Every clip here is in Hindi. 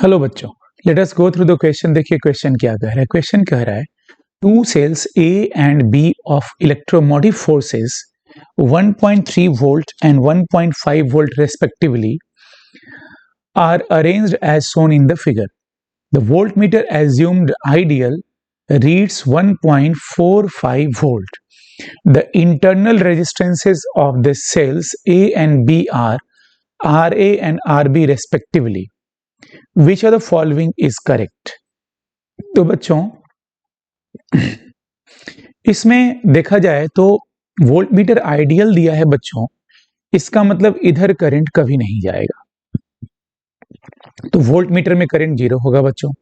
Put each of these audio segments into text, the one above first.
हेलो बच्चों, let us go through the question. देखिए क्वेश्चन क्या कह रहा है। क्वेश्चन कह रहा है two cells A and B of electromotive forces 1.3 volt and 1.5 volt respectively are arranged as shown in the figure. The voltmeter assumed ideal reads 1.45 volt. The internal resistances of the cells A and B are RA and RB respectively. Which of the following is correct? तो बच्चों इसमें देखा जाए तो वोल्टमीटर आइडियल दिया है बच्चों, इसका मतलब इधर करंट कभी नहीं जाएगा। तो वोल्टमीटर में करंट जीरो होगा बच्चों।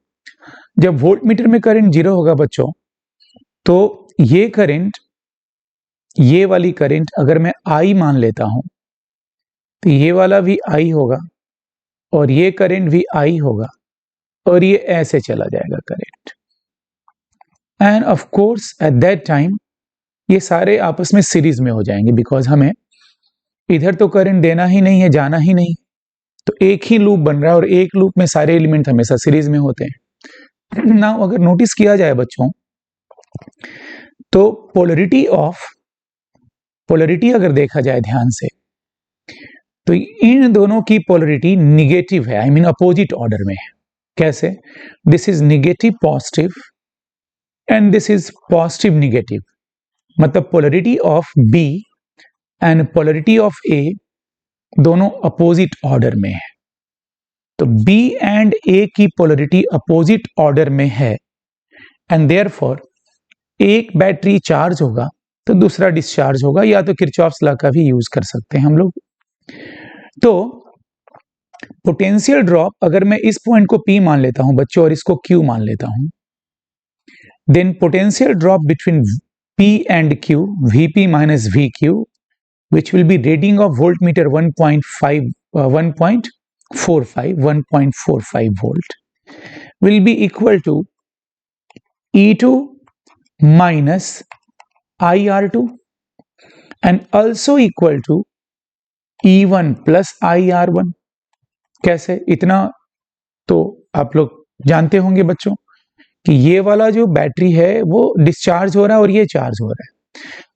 जब वोल्टमीटर में करंट जीरो होगा बच्चों, तो ये करंट, ये वाली करंट अगर मैं आई मान लेता हूं तो ये वाला भी आई होगा और ये करंट भी आई होगा और ये ऐसे चला जाएगा current. End of course at that time ये सारे आपस में सीरीज में हो जाएंगे, बिकॉज हमें इधर तो करंट देना ही नहीं है, जाना ही नहीं, तो एक ही लूप बन रहा है और एक लूप में सारे एलिमेंट हमेशा सीरीज में होते हैं ना। अगर नोटिस किया जाए बच्चों तो पोलरिटी अगर देखा जाए ध्यान से तो इन दोनों की पोलरिटी निगेटिव है, आई मीन अपोजिट ऑर्डर में है। कैसे? This is negative positive and this is positive negative, मतलब polarity of B and polarity of A दोनों अपोजिट ऑर्डर में है। तो बी एंड ए की पोलरिटी अपोजिट ऑर्डर में है एंड देयरफॉर एक बैटरी चार्ज होगा तो दूसरा डिस्चार्ज होगा, या तो किरचॉफ्स लॉ का भी यूज कर सकते हैं हम लोग। तो पोटेंशियल ड्रॉप अगर मैं इस पॉइंट को P मान लेता हूं बच्चों और इसको Q मान लेता हूं, then potential drop between P and Q, Vp minus Vq, which will be reading of voltmeter 1.45 volt, will be equal to E2 minus IR2 and also equal to E1 plus IR1। कैसे? इतना तो आप लोग जानते होंगे बच्चों कि ये वाला जो बैटरी है वो डिस्चार्ज हो रहा है और ये चार्ज हो रहा है।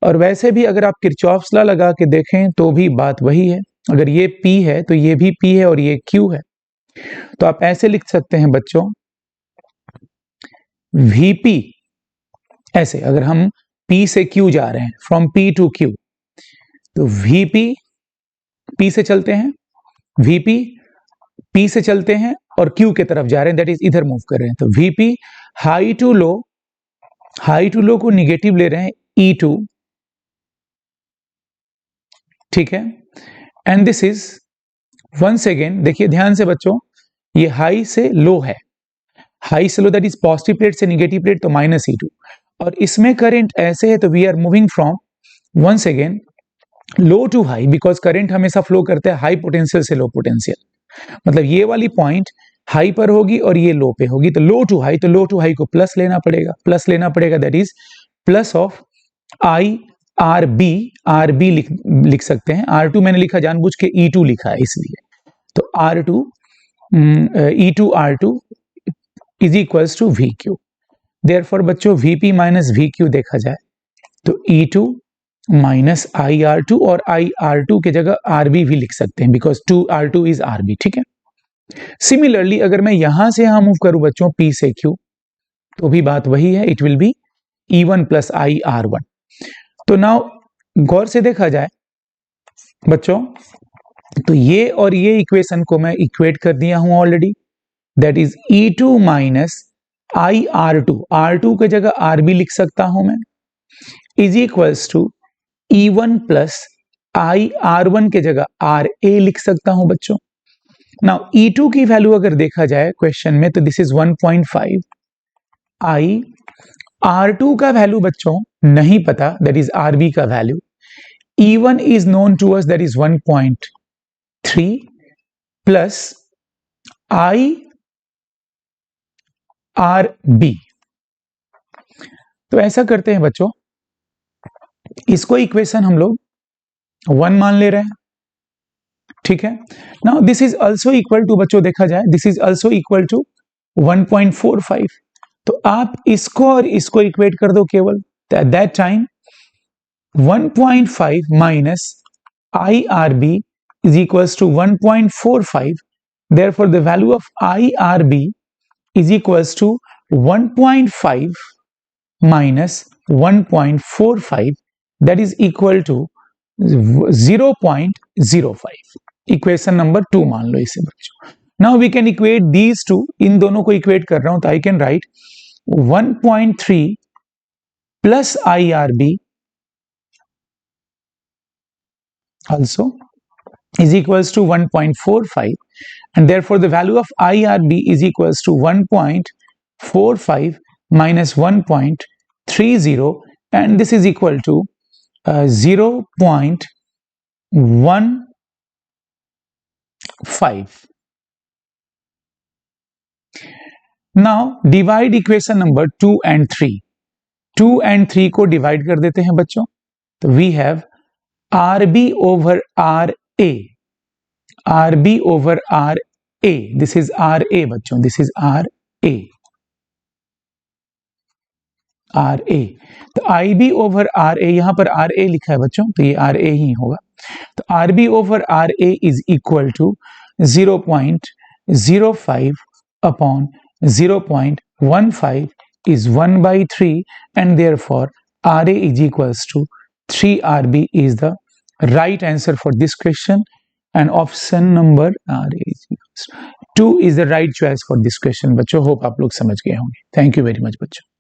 और वैसे भी अगर आप किरचॉफ्स लॉ लगा के देखें तो भी बात वही है। अगर ये P है तो ये भी P है और ये Q है। तो आप ऐसे लिख सकते हैं बच्चों, Vp, ऐसे अगर हम P से Q जा रहे हैं, फ्रॉम P टू Q, तो Vp P से चलते हैं, Vp P से चलते हैं और Q के तरफ जा रहे हैं, दैट इज इधर मूव कर रहे हैं। तो Vp हाई टू लो को निगेटिव ले रहे हैं E2, ठीक है। And this is once again, देखिए ध्यान से बच्चों, ये हाई से लो है, हाई से low that is positive plate से निगेटिव प्लेट, तो माइनस E2। और इसमें करंट ऐसे है तो we are moving from once again low to high, because current हमेशा फ्लो करते हैं हाई पोटेंशियल से लो पोटेंशियल। मतलब ये वाली पॉइंट हाई पर होगी और ये लो पे होगी, तो लो टू हाई को प्लस लेना पड़ेगा, that is plus of I R B लिख सकते हैं। R2 मैंने लिखा जानबूझ के, E2 लिखा है इसलिए। तो E2 R2 is equals to VQ। Therefore बच्चों Vp माइनस VQ देखा जाए तो E2 माइनस IR2, और IR2 के जगह RB भी लिख सकते हैं बिकॉज 2R2 इज RB, ठीक है। सिमिलरली अगर मैं यहां से यहां मूव करूं बच्चों P से Q, तो भी बात वही है, it will be E1 plus IR1। तो नाउ गौर से देखा जाए बच्चों तो ये और ये इक्वेशन को मैं इक्वेट कर दिया हूं already, that is E2 minus IR2, R2 के जगह RB लिख सकता हूं मैं, is equals to E1 plus IR1 के जगह RA लिख सकता हूं बच्चों। नाउ E2 की वैल्यू अगर देखा जाए क्वेश्चन में तो दिस इज 1.5, R2 का वैल्यू बच्चों नहीं पता, दैट इज RB का value, E1 is known to us, that is 1.3 plus IRB। तो ऐसा करते हैं बच्चों, इसको इक्वेशन हम लोग 1 मान ले रहे हैं, ठीक है। Now this is also equal to, बच्चों देखा जाए, this is also equal to 1.45। तो आप इसको और इसको इक्वेट कर दो केवल, तो at that time 1.5 minus IRB is equals to 1.45. Therefore, the value of IRB is equals to 1.5 minus 1.45, that is equal to 0.05. Equation number 2 मान लो इसे बच्चों। Now we can equate these two, इन दोनों को equate कर रहा हूं तो I can write 1.3 plus IRB also is equals to 1.45, and therefore the value of IRB is equals to 1.45 minus 1.30, and this is equal to 0.15. Now divide equation number 2 and 3. 2 and 3 को divide कर देते हैं बच्चों, तो we have RB over RA, RB over RA, this is RA बच्चों, this is RA, RA। तो IB over RA, यहां पर RA लिखा है बच्चों, तो ये RA ही होगा। तो RB over RA is equal to 0.05 upon 0.15 is 1/3, and therefore RA is equals to 3RB is the right answer for this question, and option number RA is equals to 2 is the right choice for this question बच्चों। होप आप लोग समझ गए होंगे। थैंक यू वेरी मच बच्चों।